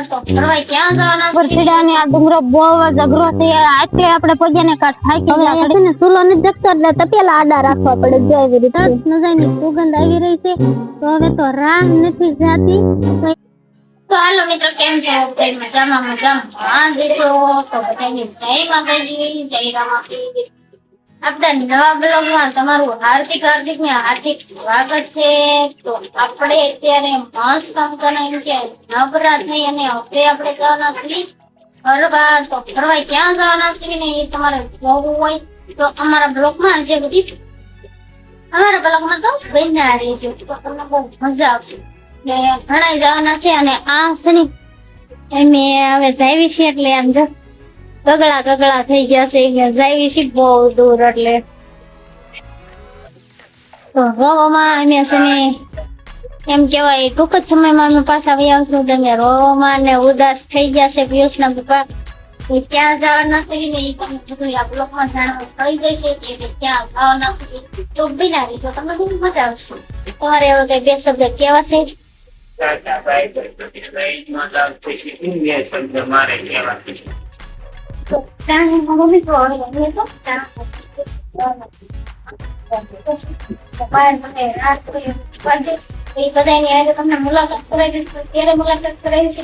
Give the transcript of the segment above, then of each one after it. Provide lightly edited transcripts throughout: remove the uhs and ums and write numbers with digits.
તો ફરવા ક્યાં જવાના છે? પરથીડાને આ ડુંગરો બહુ જ અઘરો છે એટલે આપણે પગેને કાટ થાકી ગયા છે ને ચૂલો નથી જગતો એટલે તપેલા આડા રાખવા પડે જો એવી રીતે નજારની સુગંધ આવી રહી છે તો હવે તો રાહ નથી જાતી તો હાલો મિત્રો, કેમ છે? બધા મજામાં. હા દેશો તો બધાની જય માતાજી, જય રામાપીર. આપણા નવા બ્લોગમાં તમારું હાર્દિક ને હાર્દિક સ્વાગત છે. તો આપણે અત્યારે મસ્ત એમ કે નવરાત્રી અને હવે આપણે જવાના છીએ ફરવા. તો ફરવા ક્યાં જવાના છીએ ને એ તમારે જોવું હોય તો અમારા બ્લોગમાં જે બધી તો બન્યા રહેજો તો તમને બહુ મજા આવશે. ઘણા જવાના છે અને આ શનિ એમે હવે જાવી છે એટલે આમ જો ગગડા થઈ ગયા છે. જાવી છે બહુ દૂર એટલે તો રોવામાં અમે શનિ એમ કેવાય ટૂંક જ સમયમાં અમે પાછા આવી આવશું. તમે રોવામાં ને ઉદાસ થઈ ગયા છે પિયુષના પપ્પા. ક્યાં જવાના છે ને એ તમને બધું આ બ્લોગમાં જાણવા થઈ જશે કે ક્યાં જવાના છે. તો બિના રહીજો, તમને બહુ મજા આવશે. તમારે હવે કઈ બે શબ્દ કેવા છે? મુલાકાત કરાવી ત્યારે મુલાકાત કરાવી છે.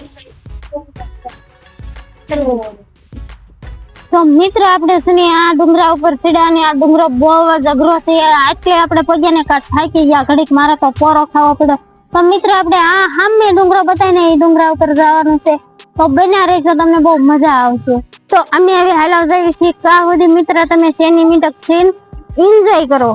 તો મિત્રો આપણે છે ને આ ડુંગરા ઉપર ચડ્યા અને આ ડુંગરો બહુ જ અઘરો છે એટલે આપણે પગેને કાટ થાકી ગયા. ઘડીક મારે તો પોરો ખાવો પડ્યો. તો મિત્રો આપણે આ સામે ડુંગરો બતાવીને એ ડુંગરા ઉપર જવાનું છે તો બન્યા રહેજો, તમને બહુ મજા આવશે. તો અમે હવે હાલા જઈએ છીએ ત્યાં સુધી મિત્ર તમે શેની મિટક છે એન્જોય કરો.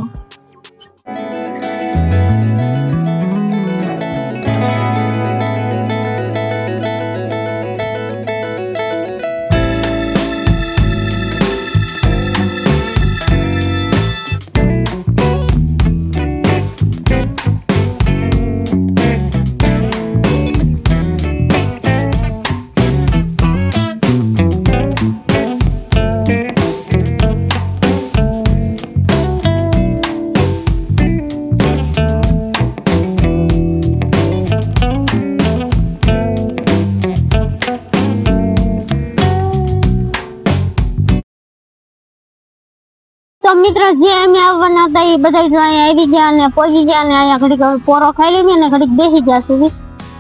તો મિત્રો જે અમે આવવાના હતા એ બધા જો અહીંયા આવી ગયા અને પહોંચી ગયા અને અહીંયા ઘડીક પોરો ખાઈ લઈને અને ઘડીક બેસી ગયા સુધી.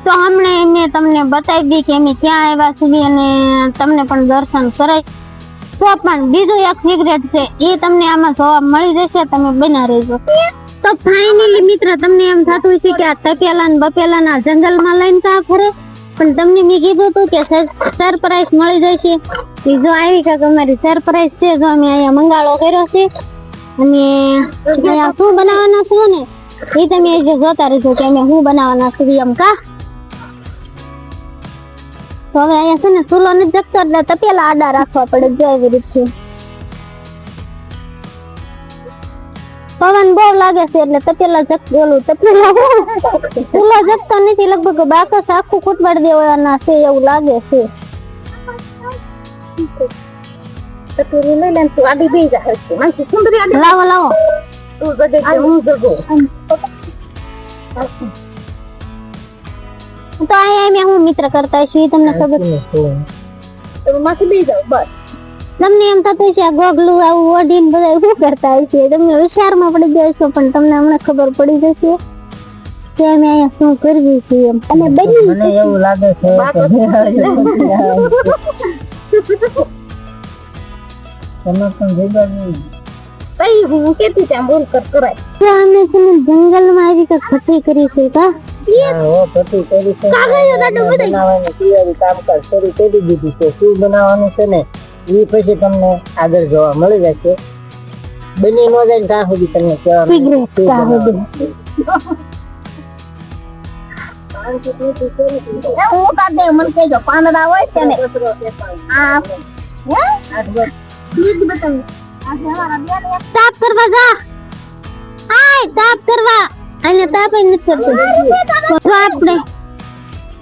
તો હમણાં મેં તમને બતાવી દી કે અમે ક્યાં આવ્યા સુધી અને તમને પણ દર્શન કરાય. તો પણ બીજું એક સિક્રેટ છે એ તમને આમાં જોવા મળી જશે, તમે બના રહેજો. તો ફાઇનલી મિત્ર તમને એમ થતું છે કે આ તપેલા ને બપેલા ના જંગલમાં લઈને કા ફરે, પણ તમને મેં કીધું હતું કે સરપ્રાઈઝ મળી જશે. જો આવી કાંક અમારી સરપ્રાઈઝ છે. જો અમે અહીંયા મંગાળો કર્યો છે અને અહીંયા શું બનાવવાના છો ને એ તમે જોતા રહેજો કે અમે શું બનાવવાના છીએ એમ કા. તો હવે અહીંયા છે ને ચૂલો નથી જગતો એટલે તપેલા આડા રાખવા પડે જો એવી રીતે. પવન બહુ લાગે છે એટલે તપેલા ચૂલો જગતો નથી, લગભગ બાકસ આખું કૂટવાડ દેવાના છે એવું લાગે છે. લાવો લાવો તો અહીંયા હું મિત્ર કરતા છું એ તમને ખબર તમને એમ થતું છે આ ગોગલું આવું ઓઢીને બધા શું કરતા હોય છે. તમને વિચારમાં પડી જાય છો પણ તમને હમણાં ખબર પડી જશે કે અમે અહીંયા શું કરવી છે એમ. અને બની એવું લાગે છે જંગલમાં આવી કઈ ખટી કરી છે કા શું બનાવવાનું છે ને એ પછી તમને આગળ જોવા મળી જશે. બની ન જાય ત્યાં સુધી તમને પાંદડા હોય છે ને તાપ કરવા જા તાપ કરવા અને તાપ નથી કરતો.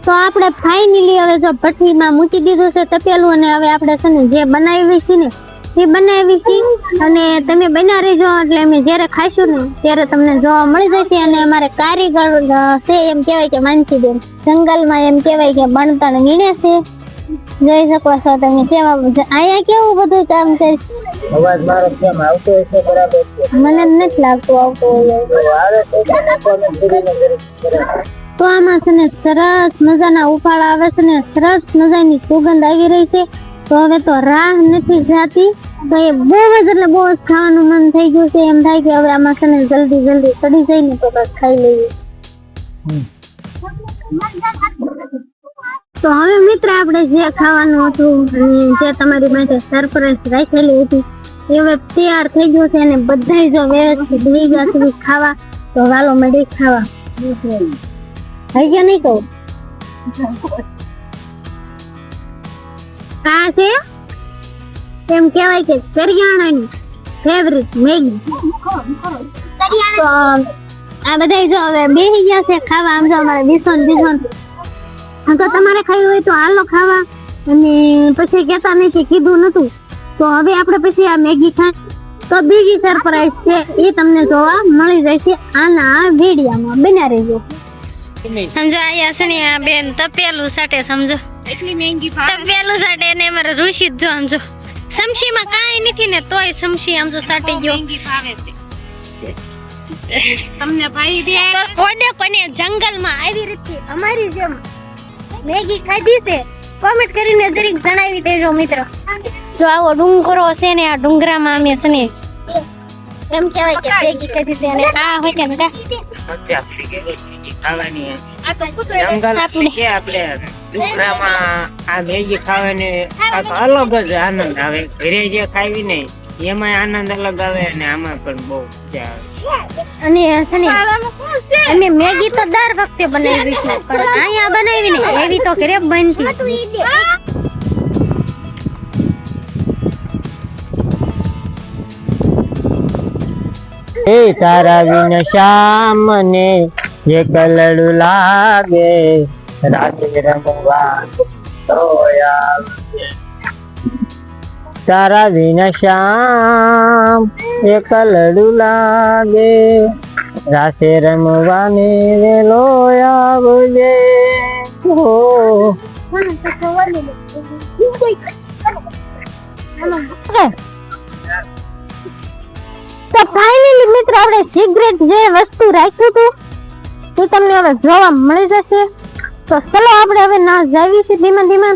તો આપણે ફાઇનલી હવે જો ભઠ્ઠીમાં મૂકી દીધું છે તપેલું અને હવે આપણે છે ને જે બનાવી છે ને એ બનાવી છે અને તમે બના રહેજો એટલે અમે જ્યારે ખાઈશું ને ત્યારે તમને જોવા મળી જશે. અને અમારે કારીગર છે એમ કહેવાય કે માનસીબેન જંગલમાં એમ કહેવાય કે બણતણ વીણે છે. જોઈ શકો છો તમે કેવા અહીંયા કેવું બધું કામ કરે. અવાજ મારો કેમ આવતો હશે બરાબર છે? મને નથી લાગતું આવતો હોય. તો આવે છે કે કોમેન્ટ કરીને બરાબર. તો આમાં છે ને સરસ મજાના ઉફાળા આવે છે ને સરસ મજાની સુગંધ આવી રહી છે. તો હવે તો રાહ નથી જાતી. તો એ બહુ જ એટલે બહુ જ ખાવાનું મન થઈ ગયું છે. એમ થાય કે હવે આમાં છે ને જલ્દી ચડી જાય ને તો બસ ખાઈ લઈએ. તો હવે મિત્ર આપણે જે ખાવાનું હતું અને જે તમારી માટે સરપ્રાઈઝ રાખેલી હતી એ હવે તૈયાર થઈ ગયું છે અને બધાય જો વ્યવસ્થિત થઈ ગયા છે ખાવા. તો વાલો મળી ખાવા. થઈ ગયા નહીં કહું આ છે એમ કહેવાય કે કરિયાણાની ફેવરિટ મેગી. તો આ બધાય જો હવે બેસી ગયા છે ખાવા. આમ જો અમારે બીસોન તો તમારે ખાવું હોય તો હાલો ખાવા. અને પછી કહેતા નહીં કે કીધું નતું. તો હવે આપણે પછી આ મેગી ખાઈ. તો બીજી સરપ્રાઈઝ છે એ તમને જોવા મળી જશે આના વિડીયોમાં. બના રહેજો. સમજો આયા છે ને આ બેન તપેલું સાટે. સમજો એટલી મહેંગી તપેલું સાટે ને અમારે ઋષિત જો સમજો સમશીમાં કાંઈ નથી ને તોય સમશી આમ જો સાટી ગયો. તમને ભાઈ દે કોને કોને જંગલમાં આવી રીતે અમારી જેમ મેગી ખાધી છે કોમેન્ટ કરીને જરીક જણાવી દેજો મિત્ર. જો આવો ડુંગરો છે ને આ ડુંગરામાં અમે છે ને એમ કહેવાય કે મેગી ખાધી છે. અને આ હોય કે બેટા ખાવાની જંગલ કે આપણે ડુંગરામાં આ મેગી ખાવાની અલગ જ આનંદ આવે. ઘરે જે ખાવી ને એમાં આનંદ અલગ આવે અને આમાં પણ બહુ મજા આવે. અને છે ને અમે મેગી તો દર વખતે બનાવી છે પણ અહીંયા બનાવી ને એવી તો ઘરે બનતી. એ તારા વિન શ્યામ ને જે કલડું લાગે રાતે રમવા તોયા. તારા વિન શ્યામ એ કલડું લાગે રાતે રમવાની વેલો આવજે. તો ફાઇનલી મિત્ર આપણે સિગરેટ જે વસ્તુ રાખ્યું હતું એ તમને હવે જોવા મળી જશે. તો ચલો આપણે હવે ના જાવીશું ધીમે ધીમે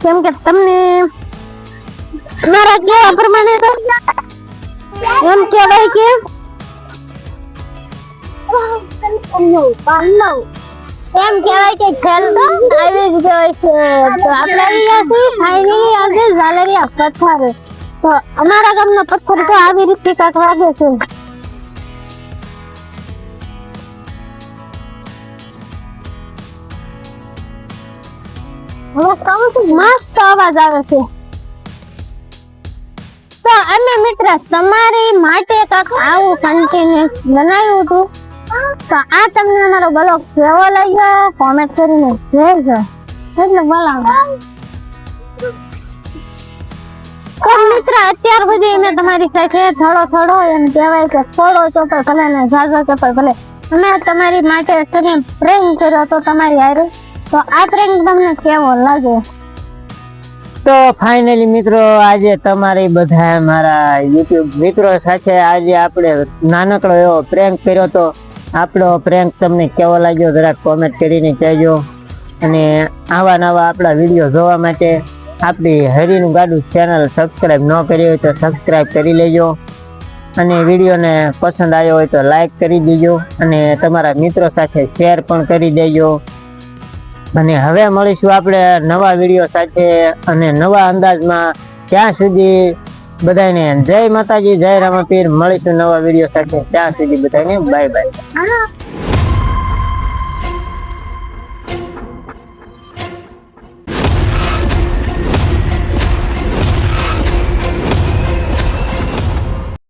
કેમ કે તમને મારા કેવા પ્રમાણે તો એમ કહેવાય કે એમ કહેવાય કે ખેલ તો આવી જ ગયો છે. તો આપણે અહીંયાથી ફાઇનલી આજે ઝાલરિયા પથ્થર. તો અમારા ગામનો પથ્થર તો આવી રીતે કાંક વાગે છે. હવે કહું છું મસ્ત અવાજ આવે છે. તો અમે મિત્ર તમારી માટે કાંક આવું કન્ટિન્યુઅસ બનાવ્યું હતું. તો આ તમને અમારો બ્લોગ કેવો લાગ્યો કોમેન્ટ કરીને કહેજો. એટલે બોલાવો તો મિત્ર અત્યાર સુધી અમે તમારી સાથે થોડો એમ કહેવાય કે થોડો ચોપર ભલે ને ઝાઝો ચોપર ભલે અમે તમારી માટે છે પ્રેમ કર્યો તો તમારી હારે. તો આ પ્રેમ તમને કેવો લાગ્યો? તો ફાઇનલી મિત્રો આજે તમારી બધા મારા યુટ્યુબ મિત્રો સાથે આજે આપણે નાનકડો એવો પ્રેન્ક કર્યો તો. આપણો પ્રેન્ક તમને કેવો લાગ્યો જરાક કોમેન્ટ કરીને કહેજો. અને આવા નવા આપણા વિડીયો જોવા માટે આપણી હરીનું ગાડું ચેનલ સબસ્ક્રાઈબ ન કરી હોય તો સબસ્ક્રાઈબ કરી લેજો. અને વિડીયોને પસંદ આવ્યો હોય તો લાઈક કરી દેજો અને તમારા મિત્રો સાથે શેર પણ કરી દેજો. અને હવે મળીશું આપણે નવા વિડીયો સાથે અને નવા અંદાજમાં. ત્યાં સુધી બધાને જય માતાજી, જય રામાપીર. મળીશું નવા વિડીયો સાથે. ત્યાં સુધી બધાને બાય બાય.